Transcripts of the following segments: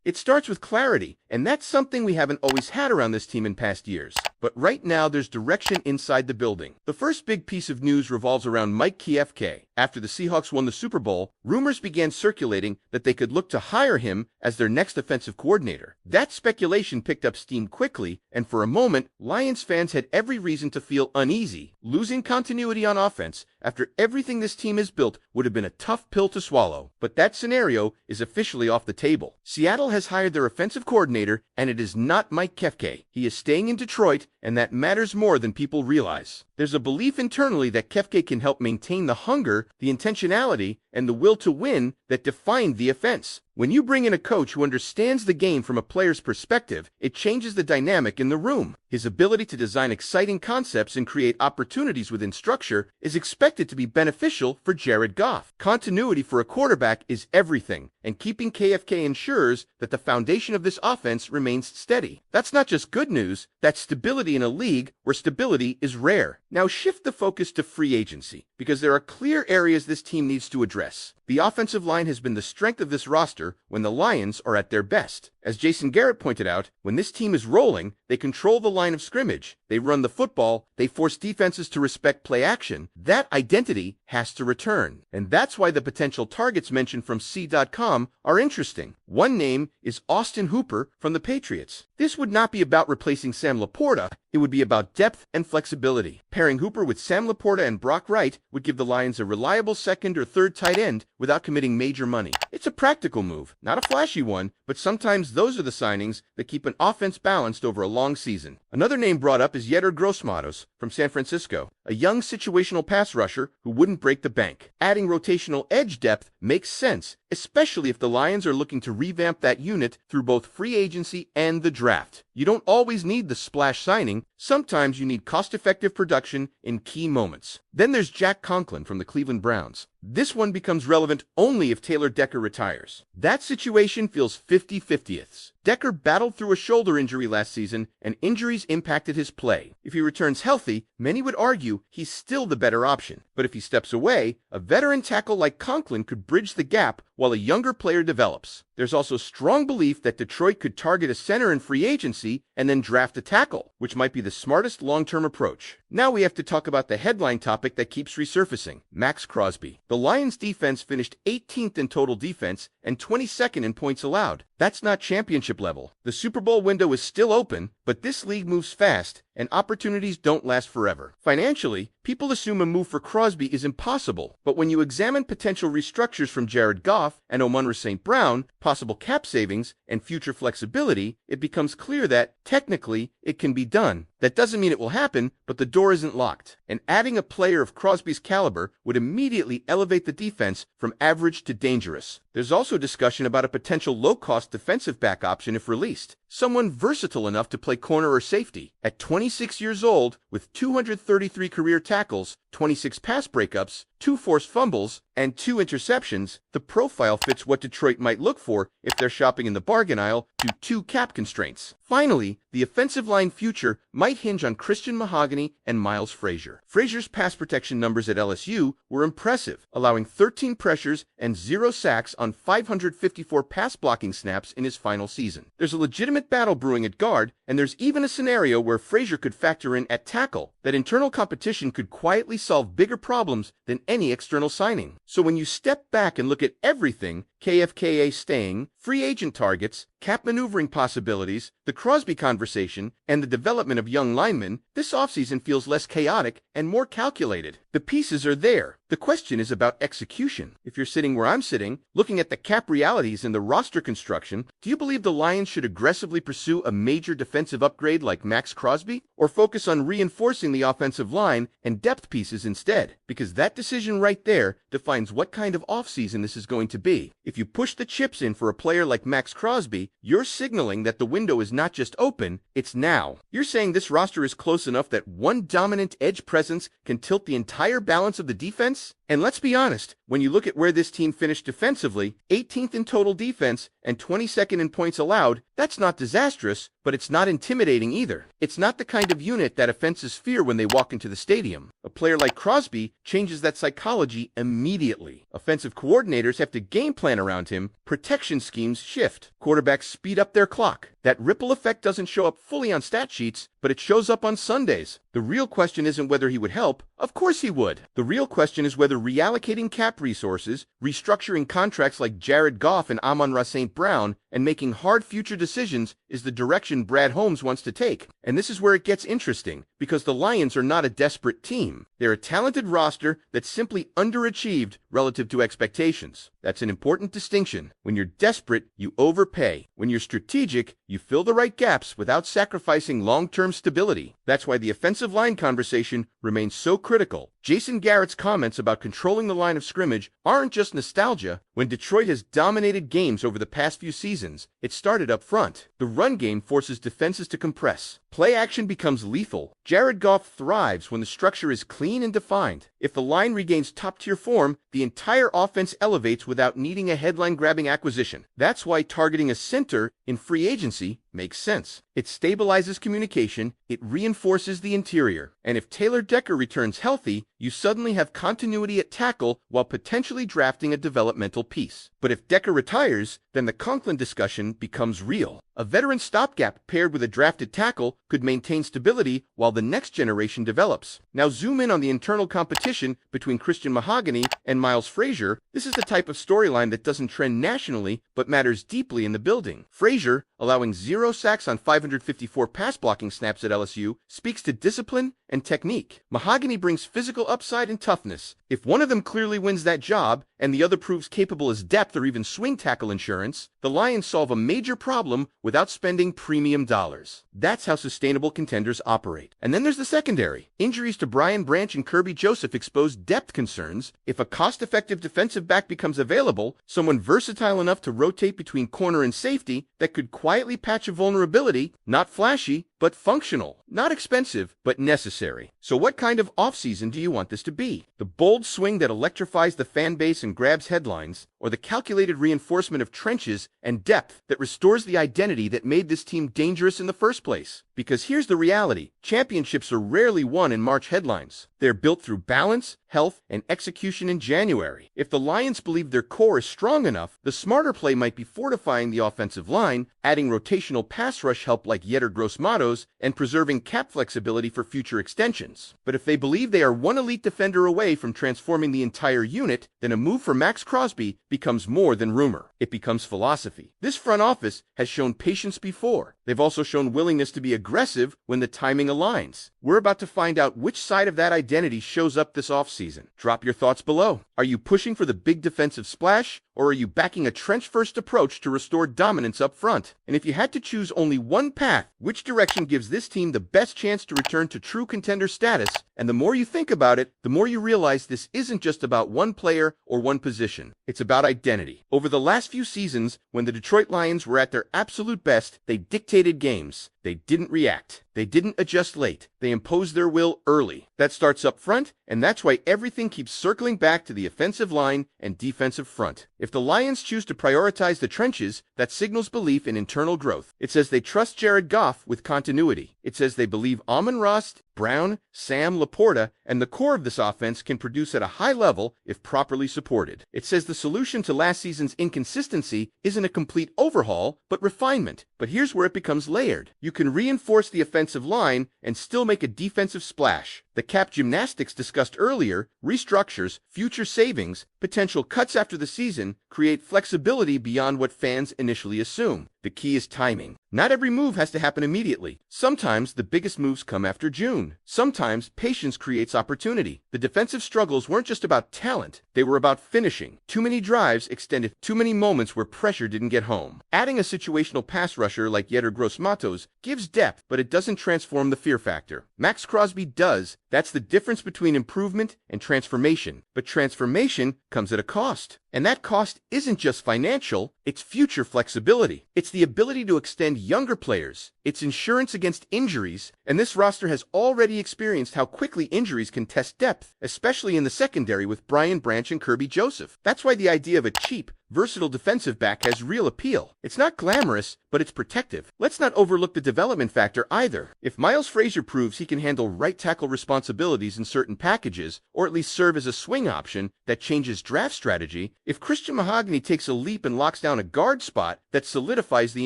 It starts with clarity, and that's something we haven't always had around this team in past years. But right now, there's direction inside the building. The first big piece of news revolves around Mike Kafka. After the Seahawks won the Super Bowl, rumors began circulating that they could look to hire him as their next offensive coordinator. That speculation picked up steam quickly, and for a moment, Lions fans had every reason to feel uneasy. Losing continuity on offense after everything this team has built would have been a tough pill to swallow. But that scenario is officially off the table. Seattle has hired their offensive coordinator, and it is not Mike Kafka. He is staying in Detroit, and that matters more than people realize. There's a belief internally that Kafka can help maintain the hunger, the intentionality, and the will to win that defined the offense. When you bring in a coach who understands the game from a player's perspective, it changes the dynamic in the room. His ability to design exciting concepts and create opportunities within structure is expected to be beneficial for Jared Goff. Continuity for a quarterback is everything, and keeping KFK ensures that the foundation of this offense remains steady. That's not just good news, that's stability in a league where stability is rare. Now shift the focus to free agency, because there are clear areas this team needs to address. The offensive line has been the strength of this roster when the Lions are at their best. As Jason Garrett pointed out, when this team is rolling, they control the line of scrimmage, they run the football, they force defenses to respect play action. That identity has to return. And that's why the potential targets mentioned from C.com are interesting. One name is Austin Hooper from the Patriots. This would not be about replacing Sam Laporta, it would be about depth and flexibility. Pairing Hooper with Sam Laporta and Brock Wright would give the Lions a reliable second or third tight end without committing major money. It's a practical move, not a flashy one, but sometimes those are the signings that keep an offense balanced over a long season. Another name brought up is Yetur Gross-Matos from San Francisco, a young situational pass rusher who wouldn't break the bank. Adding rotational edge depth makes sense, especially if the Lions are looking to revamp that unit through both free agency and the draft. You don't always need the splash signing, sometimes you need cost-effective production in key moments. Then there's Jack Conklin from the Cleveland Browns. This one becomes relevant only if Taylor Decker retires. That situation feels 50-50ths. Decker battled through a shoulder injury last season, and injuries impacted his play. If he returns healthy, many would argue he's still the better option. But if he steps away, a veteran tackle like Conklin could bridge the gap while a younger player develops. There's also strong belief that Detroit could target a center in free agency and then draft a tackle, which might be the smartest long-term approach. Now we have to talk about the headline topic that keeps resurfacing, Max Crosby. The Lions defense finished 18th in total defense and 22nd in points allowed. That's not championship level. The Super Bowl window is still open, but this league moves fast, and opportunities don't last forever. Financially, people assume a move for Crosby is impossible, but when you examine potential restructures from Jared Goff and Amon-Ra St. Brown, possible cap savings, and future flexibility, it becomes clear that, technically, it can be done. That doesn't mean it will happen, but the door isn't locked. And adding a player of Crosby's caliber would immediately elevate the defense from average to dangerous. There's also discussion about a potential low-cost defensive back option if released. Someone versatile enough to play corner or safety. At 26 years old, with 233 career tackles, 26 pass breakups, 2 forced fumbles, and 2 interceptions, the profile fits what Detroit might look for if they're shopping in the bargain aisle due to 2 cap constraints. Finally, the offensive line future might hinge on Christian Mahogany and Miles Frazier. Frazier's pass protection numbers at LSU were impressive, allowing 13 pressures and 0 sacks on 554 pass blocking snaps in his final season. There's a legitimate battle brewing at guard, and there's even a scenario where Frazier could factor in at tackle. That internal competition could quietly solve bigger problems than any external signing. So when you step back and look at everything, KFKA staying, free agent targets, cap maneuvering possibilities, the Crosby conversation, and the development of young linemen, this offseason feels less chaotic and more calculated. The pieces are there. The question is about execution. If you're sitting where I'm sitting, looking at the cap realities and the roster construction, do you believe the Lions should aggressively pursue a major defensive upgrade like Max Crosby, or focus on reinforcing the offensive line and depth pieces instead? Because that decision right there defines what kind of offseason this is going to be. If you push the chips in for a player like Max Crosby, you're signaling that the window is not just open, it's now. You're saying this roster is close enough that one dominant edge presence can tilt the entire balance of the defense? And let's be honest, when you look at where this team finished defensively, 18th in total defense and 22nd in points allowed, that's not disastrous, but it's not intimidating either. It's not the kind of unit that offenses fear when they walk into the stadium. A player like Crosby changes that psychology immediately. Offensive coordinators have to game plan around him, protection schemes shift, quarterbacks speed up their clock. That ripple effect doesn't show up fully on stat sheets, but it shows up on Sundays. The real question isn't whether he would help. Of course he would. The real question is whether reallocating cap resources, restructuring contracts like Jared Goff and Amon-Ra St. Brown, and making hard future decisions is the direction Brad Holmes wants to take. And this is where it gets interesting, because the Lions are not a desperate team. They're a talented roster that simply underachieved relative to expectations. That's an important distinction. When you're desperate, you overpay. When you're strategic, you fill the right gaps without sacrificing long-term stability. That's why the offensive line conversation remains so critical. Jason Garrett's comments about controlling the line of scrimmage aren't just nostalgia. When Detroit has dominated games over the past few seasons, it started up front. The run game forces defenses to compress. Play action becomes lethal. Jared Goff thrives when the structure is clean and defined. If the line regains top-tier form, the entire offense elevates without needing a headline-grabbing acquisition. That's why targeting a center in free agency makes sense. It stabilizes communication, it reinforces the interior, and if Taylor Decker returns healthy, you suddenly have continuity at tackle while potentially drafting a developmental piece. But if Decker retires, then the Conklin discussion becomes real. A veteran stopgap paired with a drafted tackle could maintain stability while the next generation develops. Now zoom in on the internal competition between Christian Mahogany and Miles Frazier. This is the type of storyline that doesn't trend nationally, but matters deeply in the building. Frazier, allowing 0 sacks on 554 pass blocking snaps at LSU, speaks to discipline and technique. Mahogany brings physical upside and toughness. If one of them clearly wins that job, and the other proves capable as depth or even swing tackle insurance, the Lions solve a major problem without spending premium dollars. That's how sustainable contenders operate. And then there's the secondary. Injuries to Brian Branch and Kirby Joseph expose depth concerns. If a cost-effective defensive back becomes available, someone versatile enough to rotate between corner and safety that could quietly patch a vulnerability, not flashy, but functional. Not expensive, but necessary. So what kind of offseason do you want this to be? The bold swing that electrifies the fan base and grabs headlines, or the calculated reinforcement of trenches and depth that restores the identity that made this team dangerous in the first place? Because here's the reality. Championships are rarely won in March headlines. They're built through balance, health, and execution in January. If the Lions believe their core is strong enough, the smarter play might be fortifying the offensive line, adding rotational pass rush help like Yetur Gross-Matos, and preserving cap flexibility for future extensions. But if they believe they are one elite defender away from transforming the entire unit, then a move for Max Crosby becomes more than rumor. It becomes philosophy. This front office has shown patience before. They've also shown willingness to be aggressive when the timing aligns. We're about to find out which side of that identity shows up this offseason. Drop your thoughts below. Are you pushing for the big defensive splash, or are you backing a trench-first approach to restore dominance up front? And if you had to choose only one path, which direction gives this team the best chance to return to true contender status? And the more you think about it, the more you realize this isn't just about one player or one position. It's about identity. Over the last few seasons, when the Detroit Lions were at their absolute best, they dictated games. They didn't react. They didn't adjust late. They imposed their will early. That starts up front, and that's why everything keeps circling back to the offensive line and defensive front. If the Lions choose to prioritize the trenches, that signals belief in internal growth. It says they trust Jared Goff with continuity. It says they believe Amon-Ra, Brown, Sam, Laporta, and the core of this offense can produce at a high level if properly supported. It says the solution to last season's inconsistency isn't a complete overhaul, but refinement. But here's where it becomes layered. You can reinforce the offensive line and still make a defensive splash. The cap gymnastics discussed earlier, restructures, future savings, potential cuts after the season, create flexibility beyond what fans initially assume. The key is timing. Not every move has to happen immediately. Sometimes the biggest moves come after June. Sometimes patience creates opportunity. The defensive struggles weren't just about talent, they were about finishing. Too many drives extended too many moments where pressure didn't get home. Adding a situational pass rusher like Yetur Gross-Matos gives depth, but it doesn't transform the fear factor. Max Crosby does. That's the difference between improvement and transformation. But transformation comes at a cost. And that cost isn't just financial, it's future flexibility. It's the ability to extend younger players. It's insurance against injuries, and this roster has already experienced how quickly injuries can test depth, especially in the secondary with Brian Branch and Kirby Joseph. That's why the idea of a cheap, versatile defensive back has real appeal. It's not glamorous, but it's protective. Let's not overlook the development factor either. If Miles Frazier proves he can handle right tackle responsibilities in certain packages, or at least serve as a swing option that changes draft strategy, if Christian Mahogany takes a leap and locks down a guard spot that solidifies the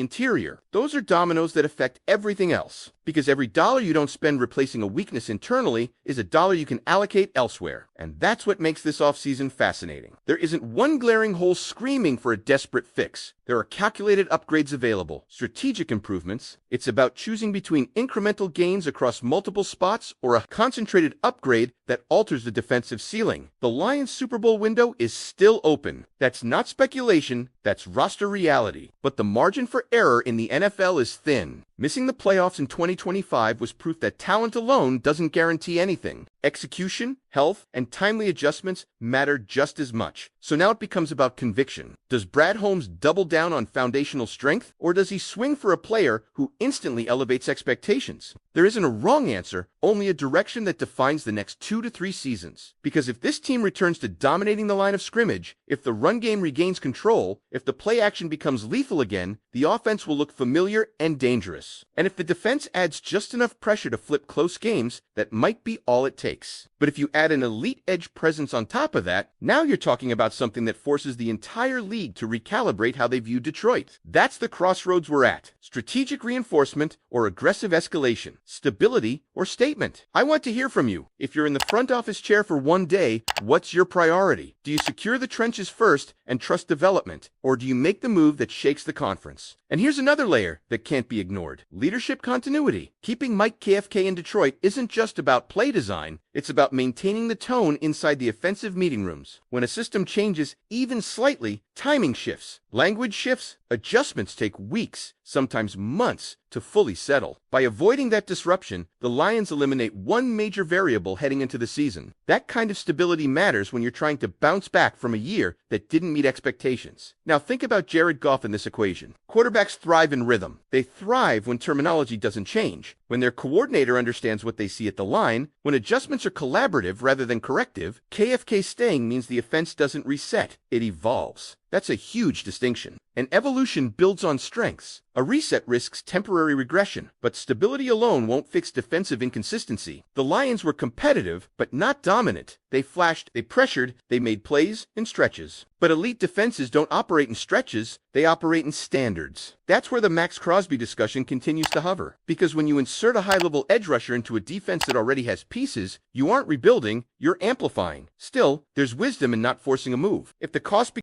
interior, those are dominoes that affect everything else. Because every dollar you don't spend replacing a weakness internally is a dollar you can allocate elsewhere. And that's what makes this offseason fascinating. There isn't one glaring hole screaming for a desperate fix. There are calculated upgrades available, strategic improvements. It's about choosing between incremental gains across multiple spots or a concentrated upgrade that alters the defensive ceiling. The Lions' Super Bowl window is still open. That's not speculation, that's roster reality. But the margin for error in the NFL is thin. Missing the playoffs in 2025 was proof that talent alone doesn't guarantee anything. Execution, health, and timely adjustments matter just as much. So now it becomes about conviction. Does Brad Holmes double down on foundational strength, or does he swing for a player who instantly elevates expectations? There isn't a wrong answer, only a direction that defines the next 2 to 3 seasons. Because if this team returns to dominating the line of scrimmage, if the run game regains control, if the play action becomes lethal again, the offense will look familiar and dangerous. And if the defense adds just enough pressure to flip close games, that might be all it takes. But if you add an elite edge presence on top of that, now you're talking about something that forces the entire league to recalibrate how they view Detroit. That's the crossroads we're at. Strategic reinforcement or aggressive escalation. Stability or statement. I want to hear from you. If you're in the front office chair for one day, what's your priority? Do you secure the trenches first and trust development? Or do you make the move that shakes the conference? And here's another layer that can't be ignored. Leadership continuity. Keeping Mike KFK in Detroit isn't just about play design, it's about maintaining the tone inside the offensive meeting rooms. When a system changes even slightly, timing shifts, language shifts, adjustments take weeks, sometimes months, to fully settle. By avoiding that disruption, the Lions eliminate one major variable heading into the season. That kind of stability matters when you're trying to bounce back from a year that didn't meet expectations. Now think about Jared Goff in this equation. Quarterbacks thrive in rhythm. They thrive when terminology doesn't change, when their coordinator understands what they see at the line, when adjustments are collaborative rather than corrective. KFK staying means the offense doesn't reset, it evolves. That's a huge distinction. An evolution builds on strengths. A reset risks temporary regression, but stability alone won't fix defensive inconsistency. The Lions were competitive, but not dominant. They flashed, they pressured, they made plays in stretches. But elite defenses don't operate in stretches, they operate in standards. That's where the Max Crosby discussion continues to hover. Because when you insert a high-level edge rusher into a defense that already has pieces, you aren't rebuilding, you're amplifying. Still, there's wisdom in not forcing a move. If the cost